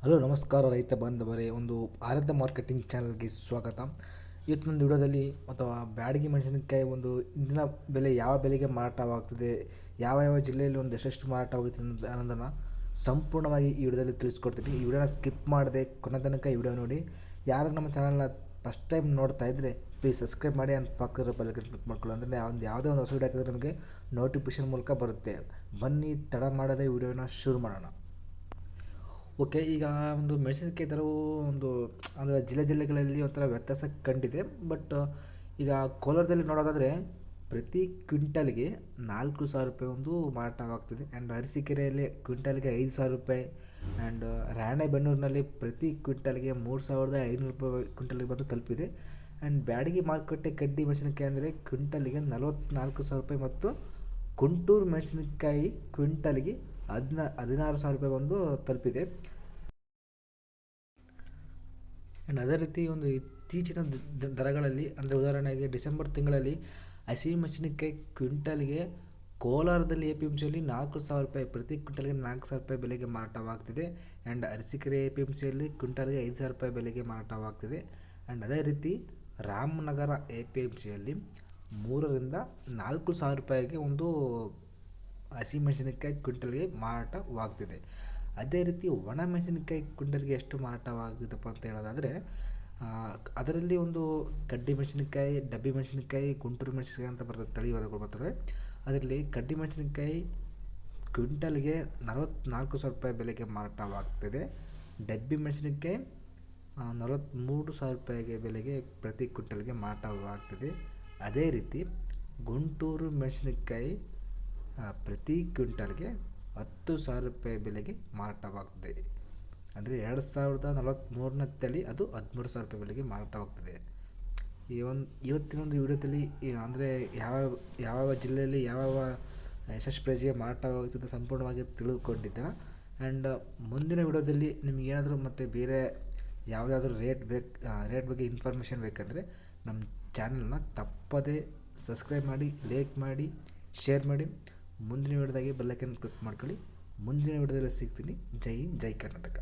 Hello ನಮಸ್ಕಾರ ರೈತ ಬಾಂಧವರೇ, ಒಂದು ಆರಾಧ್ಯ ಮಾರ್ಕೆಟಿಂಗ್ ಚಾನಲ್ಗೆ ಸ್ವಾಗತ. ಇವತ್ತಿನ ವಿಡಿಯೋದಲ್ಲಿ ಅಥವಾ ಬ್ಯಾಡಗಿ ಮೆಣಸಿನಕಾಯಿ ಒಂದು ಇಂದಿನ ಬೆಲೆ ಯಾವ ಬೆಲೆಗೆ ಮಾರಾಟವಾಗ್ತದೆ, ಯಾವ ಯಾವ ಜಿಲ್ಲೆಯಲ್ಲಿ ಒಂದು ಎಷ್ಟೆಷ್ಟು ಮಾರಾಟವಾಗುತ್ತೆ ಅನ್ನೋದನ್ನು ಸಂಪೂರ್ಣವಾಗಿ ಈ ವಿಡಿಯೋದಲ್ಲಿ ತಿಳಿಸ್ಕೊಡ್ತೀನಿ. ಈ ವಿಡಿಯೋನ ಸ್ಕಿಪ್ ಮಾಡದೆ ಕೊನೆ ತನಕ ಈ ವಿಡಿಯೋ ನೋಡಿ. ಯಾರು ನಮ್ಮ ಚಾನಲ್ನ ಫಸ್ಟ್ ಟೈಮ್ ನೋಡ್ತಾ ಇದ್ದರೆ ಪ್ಲೀಸ್ ಸಬ್ಸ್ಕ್ರೈಬ್ ಮಾಡಿ ಅಂತ ಪಕ್ಕದ ಬೆಲ್ ಕ್ಲಿಕ್ ಮಾಡ್ಕೊಳ್ಳಿ. ಅಂದರೆ ಯಾವುದೇ ಒಂದು ಹೊಸ ವಿಡಿಯೋ ಹಾಕಿದ್ರೆ ನಮಗೆ ನೋಟಿಫಿಕೇಶನ್ ಮೂಲಕ ಬರುತ್ತೆ. ಬನ್ನಿ ತಡ ಮಾಡದೆ ವಿಡಿಯೋನ ಶುರು ಮಾಡೋಣ. ಓಕೆ, ಈಗ ಒಂದು ಮೆಣಸಿನಕಾಯಿ ದರವು ಒಂದು ಅಂದರೆ ಜಿಲ್ಲೆಗಳಲ್ಲಿ ಒಂಥರ ವ್ಯತ್ಯಾಸ ಕಂಡಿದೆ. ಬಟ್ ಈಗ ಕೋಲಾರದಲ್ಲಿ ನೋಡೋದಾದರೆ ಪ್ರತಿ ಕ್ವಿಂಟಲ್ಗೆ 4,000 ರೂಪಾಯಿ ಒಂದು ಮಾರಾಟವಾಗ್ತಿದೆ. ಆ್ಯಂಡ್ ಅರಸೀಕೆರೆಯಲ್ಲಿ ಕ್ವಿಂಟಲ್ಗೆ 5,000 ರೂಪಾಯಿ. ಆ್ಯಂಡ್ ರಾಣೆಬೆನ್ನೂರಿನಲ್ಲಿ ಪ್ರತಿ ಕ್ವಿಂಟಲ್ಗೆ 3,500 ರೂಪಾಯಿ ಕ್ವಿಂಟಲ್ಗೆ ಬಂದು ತಲುಪಿದೆ. ಆ್ಯಂಡ್ ಬ್ಯಾಡಗಿ ಮಾರುಕಟ್ಟೆ ಕಡ್ಡಿ ಮೆಣಸಿನಕಾಯಿ ಅಂದರೆ ಕ್ವಿಂಟಲ್ಗೆ 44,000 ರೂಪಾಯಿ ಮತ್ತು ಗುಂಟೂರು ಮೆಣಸಿನಕಾಯಿ ಕ್ವಿಂಟಲ್ಗೆ 16,000 ರೂಪಾಯಿ ಬಂದು ತಲುಪಿದೆ. ಆ್ಯಂಡ್ ಅದೇ ರೀತಿ ಒಂದು ಇತ್ತೀಚಿನ ದರಗಳಲ್ಲಿ ಅಂದರೆ ಉದಾಹರಣೆಗೆ ಡಿಸೆಂಬರ್ ತಿಂಗಳಲ್ಲಿ ಹಸಿಮೆಣಸಿನಕಾಯಿ ಕ್ವಿಂಟಲ್ಗೆ ಕೋಲಾರದಲ್ಲಿ APMCಯಲ್ಲಿ 4,000 ರೂಪಾಯಿ, ಪ್ರತಿ ಕ್ವಿಂಟಲ್ಗೆ 4,000 ರೂಪಾಯಿ ಬೆಲೆಗೆ ಮಾರಾಟವಾಗ್ತಿದೆ. ಆ್ಯಂಡ್ ಅರಸೀಕೆರೆ APMCಯಲ್ಲಿ ಕ್ವಿಂಟಲ್ಗೆ 5,000 ರೂಪಾಯಿ ಬೆಲೆಗೆ ಮಾರಾಟವಾಗ್ತಿದೆ. ಆ್ಯಂಡ್ ಅದೇ ರೀತಿ ರಾಮನಗರ APMCಯಲ್ಲಿ 3,000-4,000 ರೂಪಾಯಿಗೆ ಒಂದು ಹಸಿಮೆಣಸಿನಕಾಯಿ ಕ್ವಿಂಟಲ್ಗೆ ಮಾರಾಟವಾಗ್ತಿದೆ. ಅದೇ ರೀತಿ ಒಣ ಮೆಣಸಿನಕಾಯಿ ಕ್ವಿಂಟಲ್ಗೆ ಎಷ್ಟು ಮಾರಾಟವಾಗಿದೆಪ್ಪ ಅಂತ ಹೇಳೋದಾದರೆ, ಅದರಲ್ಲಿ ಒಂದು ಕಡ್ಡಿ ಮೆಣಸಿನಕಾಯಿ, ಡಬ್ಬಿ ಮೆಣಸಿನಕಾಯಿ, ಗುಂಟೂರು ಮೆಣಸಿನಕಾಯಿ ಅಂತ ಬರ್ತದೆ, ತಳಿಗಳು ಬರ್ತವೆ. ಅದರಲ್ಲಿ ಕಡ್ಡಿ ಮೆಣಸಿನಕಾಯಿ ಕ್ವಿಂಟಲ್ಗೆ 44,000 ರೂಪಾಯಿ ಬೆಲೆಗೆ ಮಾರಾಟವಾಗ್ತಿದೆ. ಡಬ್ಬಿ ಮೆಣಸಿನಕಾಯಿ 43,000 ರೂಪಾಯಿಗೆ ಬೆಲೆಗೆ ಪ್ರತಿ ಕ್ವಿಂಟಲ್ಗೆ ಮಾರಾಟವಾಗ್ತಿದೆ. ಅದೇ ರೀತಿ ಗುಂಟೂರು ಮೆಣಸಿನಕಾಯಿ ಪ್ರತಿ ಕ್ವಿಂಟಲ್ಗೆ 10,000 ರೂಪಾಯಿ ಬೆಲೆಗೆ ಮಾರಾಟವಾಗ್ತದೆ. ಅಂದರೆ 2043ನೇ ತಳಿ, ಅದು 13,000 ರೂಪಾಯಿ ಬೆಲೆಗೆ ಮಾರಾಟವಾಗ್ತದೆ. ಇವತ್ತಿನ ಒಂದು ವಿಡಿಯೋದಲ್ಲಿ ಅಂದರೆ ಯಾವ ಜಿಲ್ಲೆಯಲ್ಲಿ ಯಾವ ಎಷ್ಟು ಪ್ರೈಸ್ಗೆ ಮಾರಾಟವಾಗುತ್ತದೆ ಸಂಪೂರ್ಣವಾಗಿ ತಿಳಿದುಕೊಂಡಿದ್ದೇನೆ. ಆ್ಯಂಡ್ ಮುಂದಿನ ವಿಡಿಯೋದಲ್ಲಿ ನಿಮಗೇನಾದರೂ ಮತ್ತು ಬೇರೆ ಯಾವುದಾದ್ರೂ ರೇಟ್ ಬಗ್ಗೆ ಇನ್ಫಾರ್ಮೇಷನ್ ಬೇಕಂದರೆ ನಮ್ಮ ಚಾನಲ್ನ ತಪ್ಪದೇ ಸಬ್ಸ್ಕ್ರೈಬ್ ಮಾಡಿ, ಲೈಕ್ ಮಾಡಿ, ಶೇರ್ ಮಾಡಿ. ಮುಂದಿನ ವಿಡಿಯೋದಾಗೆ ಬೆಲ್ ಐಕಾನ್ ಕ್ಲಿಕ್ ಮಾಡ್ಕೊಳ್ಳಿ. ಮುಂದಿನ ವಿಡಿಯೋದಲ್ಲಿ ಸಿಗ್ತೀನಿ. ಜೈ ಹಿಂದ್, ಜೈ ಕರ್ನಾಟಕ.